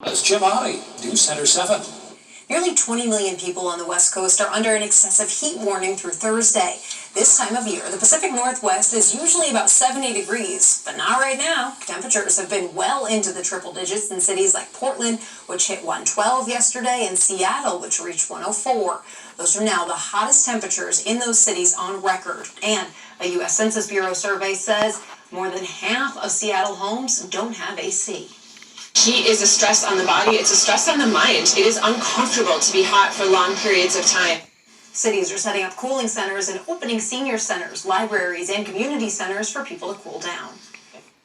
That's Jim Oddie, News Center 7. Nearly 20 million people on the West Coast are under an excessive heat warning through Thursday. This time of year, the Pacific Northwest is usually about 70 degrees, but not right now. Temperatures have been well into the triple digits in cities like Portland, which hit 112 yesterday, and Seattle, which reached 104. Those are now the hottest temperatures in those cities on record. And a U.S. Census Bureau survey says more than half of Seattle homes don't have AC. Heat is a stress on the body, it's a stress on the mind. It is uncomfortable to be hot for long periods of time. Cities are setting up cooling centers and opening senior centers, libraries, and community centers for people to cool down.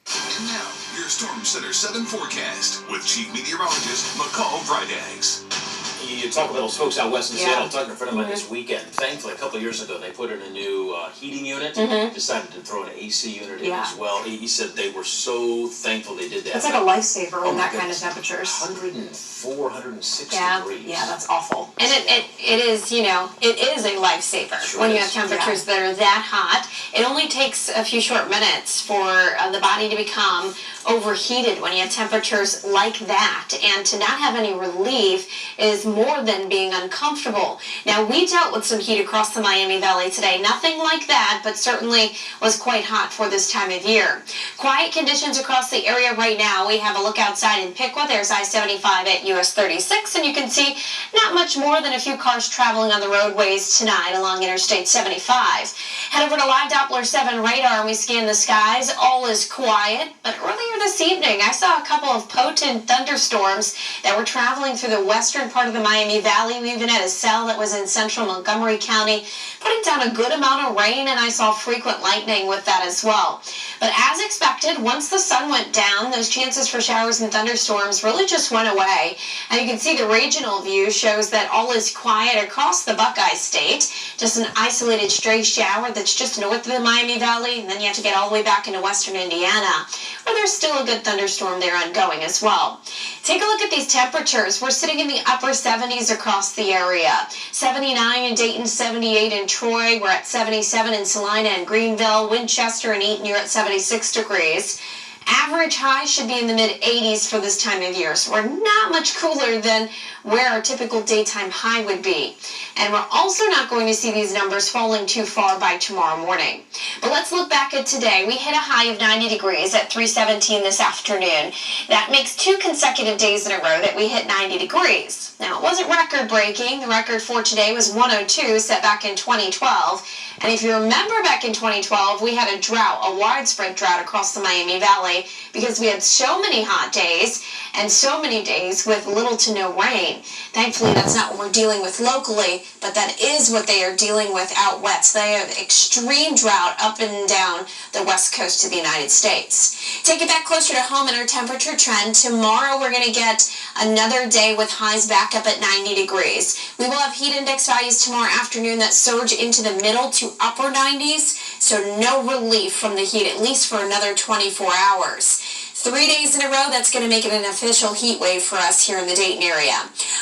And now, your Storm Center 7 forecast with Chief Meteorologist McCall Vrydaghs. You talk about those folks out west in Seattle. Talking to a friend of mine this weekend. Thankfully, a couple of years ago, they put in a new heating unit. Decided to throw an AC unit in as well. He said they were so thankful they did that. It's like a lifesaver in that kind of temperatures. 104, 106 degrees. Yeah, that's awful. And it is, you know, it is a lifesaver when you have temperatures that are that hot. It only takes a few short minutes for the body to become overheated when you have temperatures like that, and to not have any relief is more than being uncomfortable. Now, we dealt with some heat across the Miami Valley today. Nothing like that, but certainly was quite hot for this time of year. Quiet conditions across the area right now. We have a look outside in Piqua. There's I-75 at US 36, and you can see not much more than a few cars traveling on the roadways tonight along Interstate 75. Head over to Live Doppler 7 radar and we scan the skies. All is quiet, but earlier this evening I saw a couple of potent thunderstorms that were traveling through the western part of the Miami Valley. We even had a cell that was in central Montgomery County putting down a good amount of rain, and I saw frequent lightning with that as well. But as expected, once the sun went down, those chances for showers and thunderstorms really just went away. And you can see the regional view shows that all is quiet across the Buckeye State. Just an isolated stray shower that's just north of the Miami Valley, and then you have to get all the way back into western Indiana, where there's still a good thunderstorm there ongoing as well. Take a look at these temperatures. We're sitting in the upper 70s across the area. 79 in Dayton, 78 in Troy. We're at 77 in Salina and Greenville. Winchester and Eaton, you're at 76 degrees. Average high should be in the mid-80s for this time of year, so we're not much cooler than where our typical daytime high would be. And we're also not going to see these numbers falling too far by tomorrow morning. But let's look back at today. We hit a high of 90 degrees at 3:17 this afternoon. That makes 2 consecutive days in a row that we hit 90 degrees. Now, it wasn't record-breaking. The record for today was 102, set back in 2012. And if you remember back in 2012, we had a drought, a widespread drought across the Miami Valley because we had so many hot days and so many days with little to no rain. Thankfully, that's not what we're dealing with locally, but that is what they are dealing with out west. They have extreme drought up and down the west coast of the United States. Take it back closer to home in our temperature trend. Tomorrow, we're going to get another day with highs back up at 90 degrees. We will have heat index values tomorrow afternoon that surge into the middle to upper 90s, so no relief from the heat, at least for another 24 hours. 3 days in a row, that's going to make it an official heat wave for us here in the Dayton area.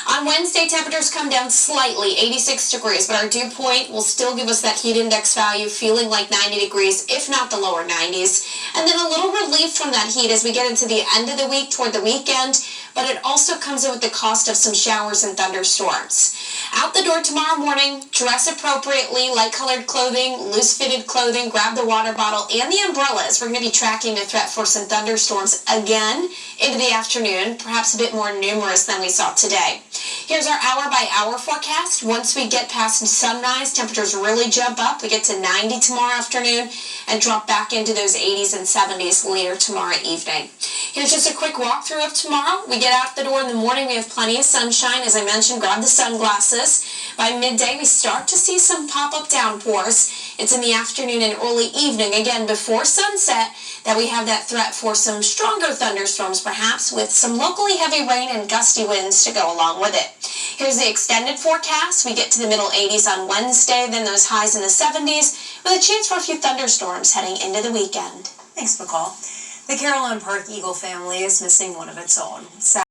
On Wednesday, temperatures come down slightly, 86 degrees, but our dew point will still give us that heat index value feeling like 90 degrees, if not the lower 90s. And then a little relief from that heat as we get into the end of the week toward the weekend, but it also comes in with the cost of some showers and thunderstorms. Out the door tomorrow morning, dress appropriately, light-colored clothing, loose-fitted clothing, grab the water bottle and the umbrellas. We're going to be tracking the threat for some thunderstorms again into the afternoon, perhaps a bit more numerous than we saw today. Here's our hour-by-hour forecast. Once we get past sunrise, temperatures really jump up. We get to 90 tomorrow afternoon and drop back into those 80s and 70s later tomorrow evening. Here's just a quick walkthrough of tomorrow. We get out the door in the morning, we have plenty of sunshine. As I mentioned, grab the sunglasses. By midday, we start to see some pop-up downpours. It's in the afternoon and early evening, again before sunset, that we have that threat for some stronger thunderstorms, perhaps with some locally heavy rain and gusty winds to go along with it. Here's the extended forecast. We get to the middle 80s on Wednesday, then those highs in the 70s, with a chance for a few thunderstorms heading into the weekend. Thanks, McCall. The Caroline Park Eagle family is missing one of its own.